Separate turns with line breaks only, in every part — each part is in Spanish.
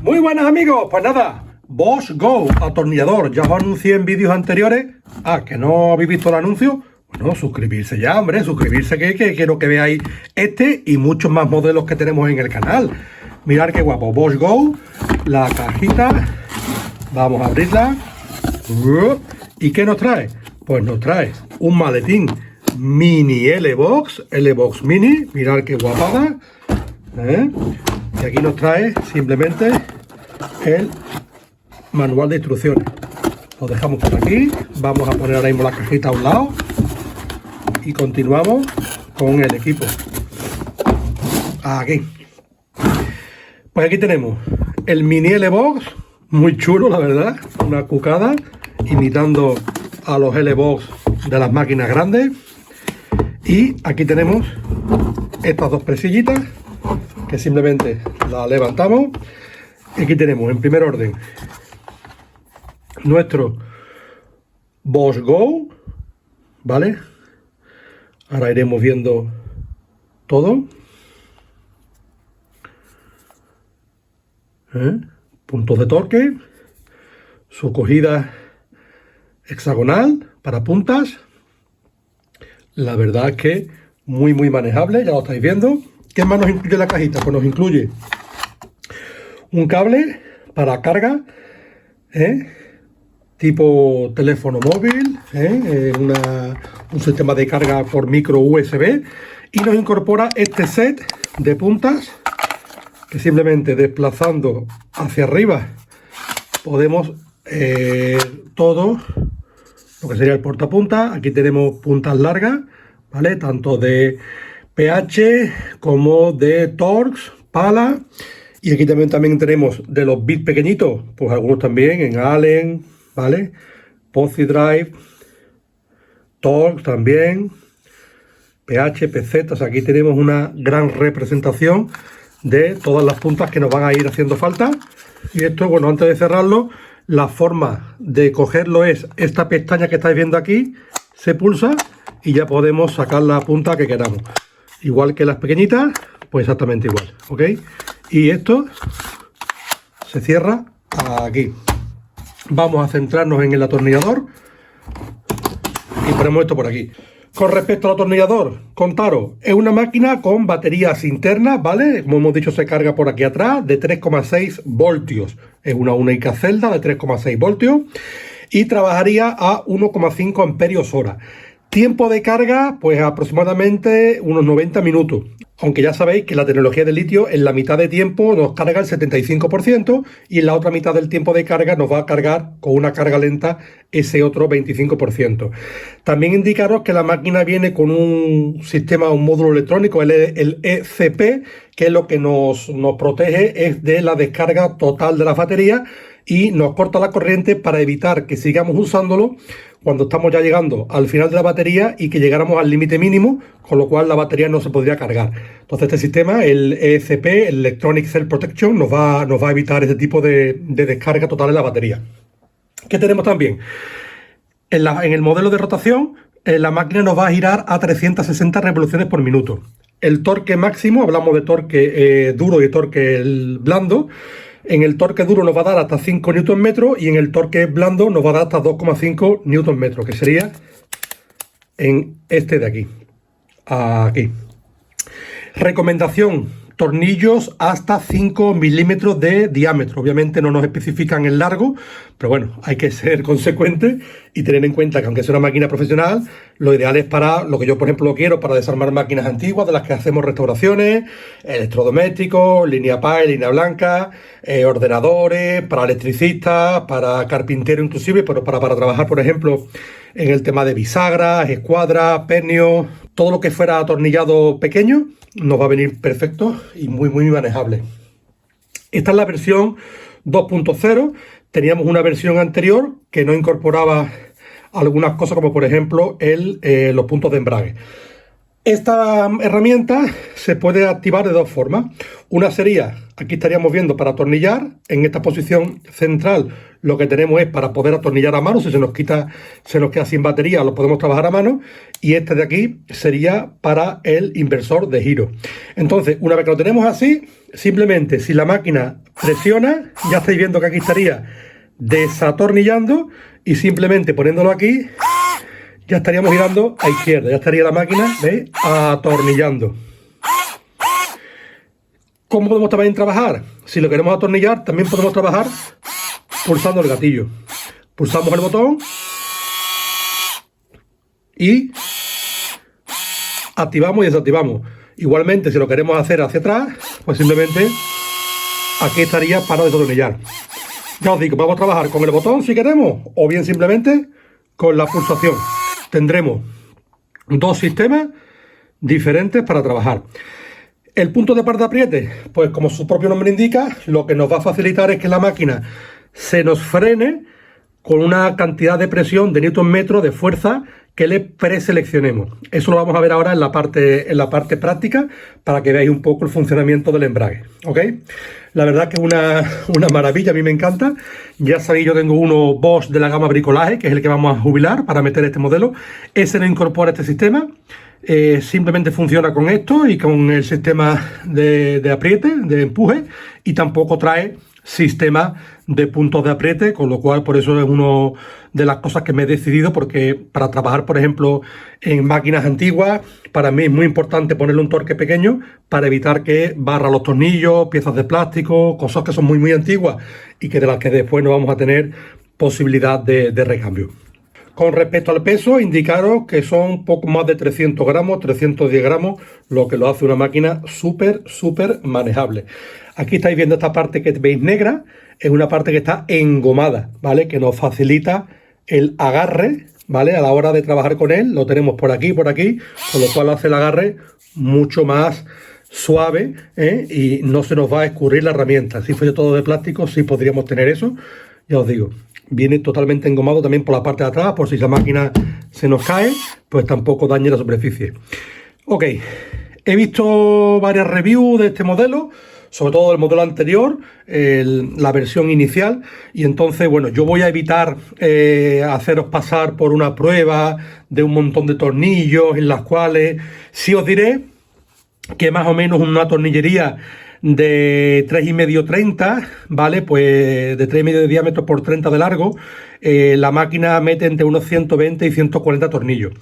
Muy buenas amigos, pues nada, Bosch Go, atornillador, ya os anuncié en vídeos anteriores. ¿Que no habéis visto el anuncio? Bueno, suscribirse ya, hombre, suscribirse que quiero que veáis este y muchos más modelos que tenemos en el canal. Mirad qué guapo, Bosch Go, la cajita, vamos a abrirla. ¿Y qué nos trae? Pues nos trae un maletín mini L-Box Mini, mirad qué guapada, y aquí nos trae simplemente el manual de instrucciones. Lo dejamos por aquí, vamos a poner ahora mismo la cajita a un lado y continuamos con el equipo. Aquí. Pues aquí tenemos el mini L-Box, muy chulo la verdad, una cucada imitando a los L-Box de las máquinas grandes. Y aquí tenemos estas dos presillitas que simplemente la levantamos. Aquí tenemos en primer orden nuestro Bosch Go, ¿vale? Ahora iremos viendo todo. Puntos de torque, su cogida hexagonal para puntas. La verdad es que muy manejable, ya lo estáis viendo. ¿Qué más nos incluye la cajita? Pues nos incluye un cable para carga, tipo teléfono móvil, un sistema de carga por micro USB, y nos incorpora este set de puntas que simplemente desplazando hacia arriba podemos todo lo que sería el portapunta. Aquí tenemos puntas largas, ¿vale? Tanto de PH como de Torx, pala. Y aquí también tenemos de los bits pequeñitos, pues algunos también en Allen, ¿vale? Pozi Drive, Torx también, PH, PZ. O sea, aquí tenemos una gran representación de todas las puntas que nos van a ir haciendo falta. Y esto, bueno, antes de cerrarlo, la forma de cogerlo es esta pestaña que estáis viendo aquí, se pulsa y ya podemos sacar la punta que queramos. Igual que las pequeñitas, pues exactamente igual, ¿ok? Y esto se cierra aquí. Vamos a centrarnos en el atornillador y ponemos esto por aquí. Con respecto al atornillador, contaros, es una máquina con baterías internas, ¿vale? Como hemos dicho, se carga por aquí atrás de 3,6 voltios. Es una única celda de 3,6 voltios y trabajaría a 1,5 amperios hora. Tiempo de carga, pues aproximadamente unos 90 minutos. Aunque ya sabéis que la tecnología de litio en la mitad de tiempo nos carga el 75% y en la otra mitad del tiempo de carga nos va a cargar con una carga lenta ese otro 25%. También indicaros que la máquina viene con un sistema, un módulo electrónico, el ECP, que es lo que nos protege es de la descarga total de la batería y nos corta la corriente para evitar que sigamos usándolo cuando estamos ya llegando al final de la batería y que llegáramos al límite mínimo, con lo cual la batería no se podría cargar. Entonces este sistema, el ECP, el Electronic Cell Protection, nos va a evitar ese tipo de descarga total de la batería. ¿Qué tenemos también? En el modelo de rotación, la máquina nos va a girar a 360 revoluciones por minuto. El torque máximo, hablamos de torque duro y torque blando. En el torque duro nos va a dar hasta 5 Nm y en el torque blando nos va a dar hasta 2,5 Nm, que sería en este de aquí. Aquí. Recomendación: tornillos hasta 5 milímetros de diámetro. Obviamente no nos especifican el largo, pero bueno, hay que ser consecuente y tener en cuenta que aunque sea una máquina profesional, lo ideal es para lo que yo, por ejemplo, quiero para desarmar máquinas antiguas de las que hacemos restauraciones, electrodomésticos, línea PAE, línea blanca, ordenadores, para electricistas, para carpinteros inclusive, pero para trabajar, por ejemplo, en el tema de bisagras, escuadras, pernios, todo lo que fuera atornillado pequeño nos va a venir perfecto y muy manejable. Esta es la versión 2.0. Teníamos una versión anterior que no incorporaba algunas cosas como por ejemplo los puntos de embrague. Esta herramienta se puede activar de dos formas. Una sería, aquí estaríamos viendo para atornillar. En esta posición central lo que tenemos es para poder atornillar a mano. Si se nos queda sin batería, lo podemos trabajar a mano. Y este de aquí sería para el inversor de giro. Entonces, una vez que lo tenemos así, simplemente si la máquina presiona, ya estáis viendo que aquí estaría desatornillando y simplemente poniéndolo aquí ya estaríamos girando a izquierda, ya estaría la máquina, ¿veis?, atornillando. ¿Cómo podemos también trabajar? Si lo queremos atornillar, también podemos trabajar pulsando el gatillo. Pulsamos el botón y activamos y desactivamos. Igualmente, si lo queremos hacer hacia atrás, pues simplemente aquí estaría para desatornillar. Ya os digo, vamos a trabajar con el botón si queremos, o bien simplemente con la pulsación. Tendremos dos sistemas diferentes para trabajar. El punto de par de apriete, pues como su propio nombre indica, lo que nos va a facilitar es que la máquina se nos frene con una cantidad de presión de newton metro de fuerza que le preseleccionemos. Eso lo vamos a ver ahora en la parte práctica para que veáis un poco el funcionamiento del embrague, ¿ok? La verdad que es una maravilla, a mí me encanta. Ya sabéis, yo tengo uno Bosch de la gama Bricolaje, que es el que vamos a jubilar para meter este modelo. Ese no incorpora este sistema. Simplemente funciona con esto y con el sistema de apriete, de empuje, y tampoco trae sistema de puntos de apriete, con lo cual por eso es una de las cosas que me he decidido, porque para trabajar, por ejemplo, en máquinas antiguas, para mí es muy importante ponerle un torque pequeño para evitar que barra los tornillos, piezas de plástico, cosas que son muy antiguas y que de las que después no vamos a tener posibilidad de recambio. Con respecto al peso, indicaros que son poco más de 300 gramos, 310 gramos, lo que lo hace una máquina súper manejable. Aquí estáis viendo esta parte que veis negra, es una parte que está engomada, ¿vale? Que nos facilita el agarre, ¿vale? A la hora de trabajar con él, lo tenemos por aquí, con lo cual hace el agarre mucho más suave, y no se nos va a escurrir la herramienta. Si fuese todo de plástico, sí podríamos tener eso, ya os digo. Viene totalmente engomado también por la parte de atrás, por si la máquina se nos cae, pues tampoco dañe la superficie. Ok, he visto varias reviews de este modelo, sobre todo del modelo anterior, la versión inicial, y entonces, bueno, yo voy a evitar haceros pasar por una prueba de un montón de tornillos, en las cuales sí os diré que más o menos una tornillería de 3,5-30, ¿vale? Pues de 3,5 de diámetro por 30 de largo, la máquina mete entre unos 120 y 140 tornillos.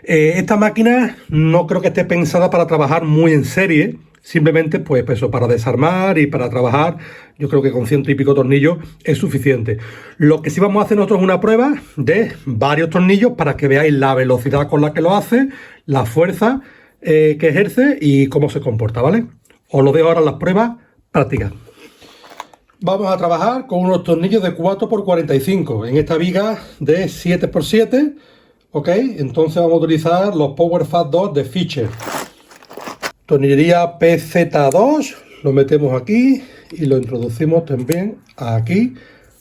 Esta máquina no creo que esté pensada para trabajar muy en serie, simplemente pues eso, para desarmar y para trabajar. Yo creo que con 100 y pico tornillos es suficiente. Lo que sí vamos a hacer nosotros es una prueba de varios tornillos para que veáis la velocidad con la que lo hace, la fuerza que ejerce y cómo se comporta, ¿vale? Os lo dejo ahora en las pruebas prácticas. Vamos a trabajar con unos tornillos de 4×45 en esta viga de 7×7, ¿ok? Entonces vamos a utilizar los Power Fat 2 de Fisher. Tornillería PZ2, lo metemos aquí y lo introducimos también aquí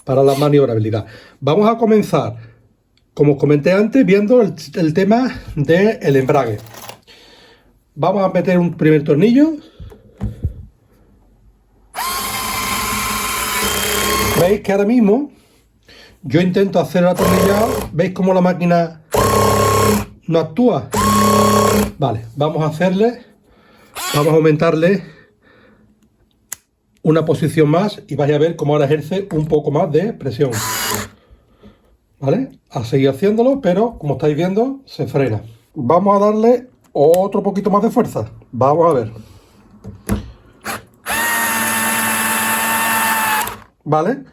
para la maniobrabilidad. Vamos a comenzar, como os comenté antes, viendo el tema del embrague. Vamos a meter un primer tornillo. Veis que ahora mismo yo intento hacer el atornillado. ¿Veis cómo la máquina no actúa? Vale, vamos a aumentarle una posición más y vais a ver cómo ahora ejerce un poco más de presión. ¿Vale? A seguir haciéndolo, pero como estáis viendo, se frena. Vamos a darle otro poquito más de fuerza. Vamos a ver. ¿Vale?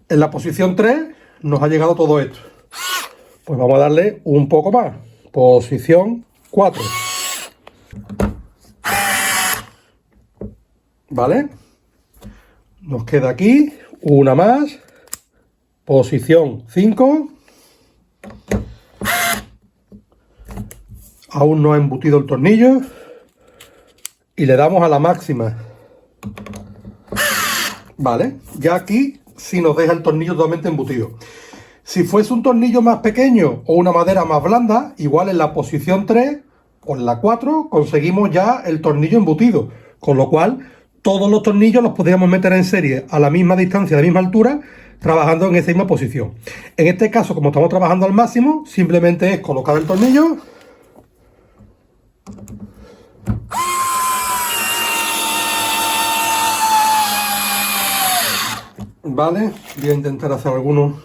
En la posición 3 nos ha llegado todo esto. Pues vamos a darle un poco más. Posición 4. ¿Vale? Nos queda aquí una más. Posición 5. Aún no ha embutido el tornillo. Y le damos a la máxima. Vale, ya aquí sí nos deja el tornillo totalmente embutido. Si fuese un tornillo más pequeño o una madera más blanda, igual en la posición 3 o en la 4 conseguimos ya el tornillo embutido. Con lo cual, todos los tornillos los podríamos meter en serie a la misma distancia, a la misma altura, trabajando en esa misma posición. En este caso, como estamos trabajando al máximo, simplemente es colocar el tornillo. Vale, voy a intentar hacer alguno.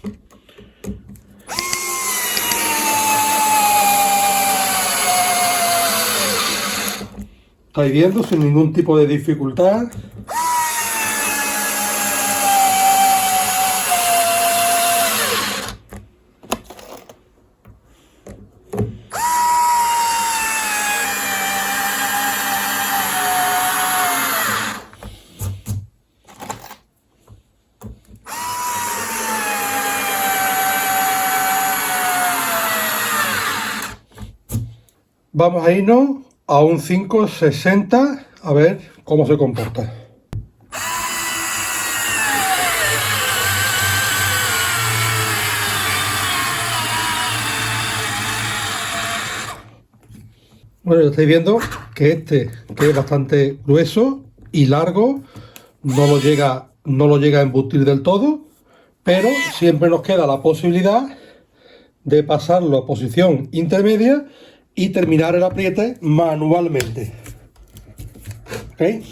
Estáis viendo sin ningún tipo de dificultad. Vamos a irnos a un 560 a ver cómo se comporta. Bueno, ya estáis viendo que que es bastante grueso y largo, no lo llega a embustir del todo, pero siempre nos queda la posibilidad de pasarlo a posición intermedia y terminar el apriete manualmente. ¿Ok?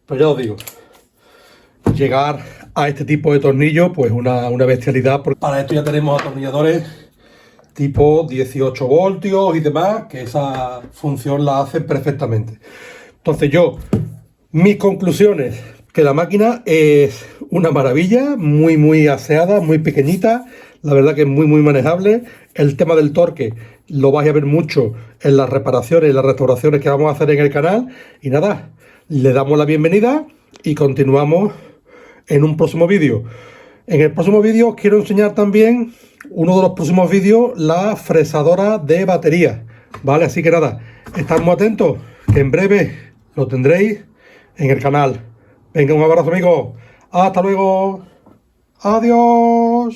Pues ya os digo, llegar a este tipo de tornillo, pues una bestialidad. Porque para esto ya tenemos atornilladores tipo 18 voltios y demás, que esa función la hacen perfectamente. Entonces mis conclusiones, que la máquina es una maravilla, muy aseada, muy pequeñita, la verdad que es muy manejable. El tema del torque lo vais a ver mucho en las reparaciones y las restauraciones que vamos a hacer en el canal. Y nada, le damos la bienvenida y continuamos en un próximo vídeo. En el próximo vídeo os quiero enseñar también, uno de los próximos vídeos, la fresadora de batería, ¿vale? Así que nada, estad muy atentos, que en breve lo tendréis en el canal. Venga, un abrazo, amigos. Hasta luego. Adiós.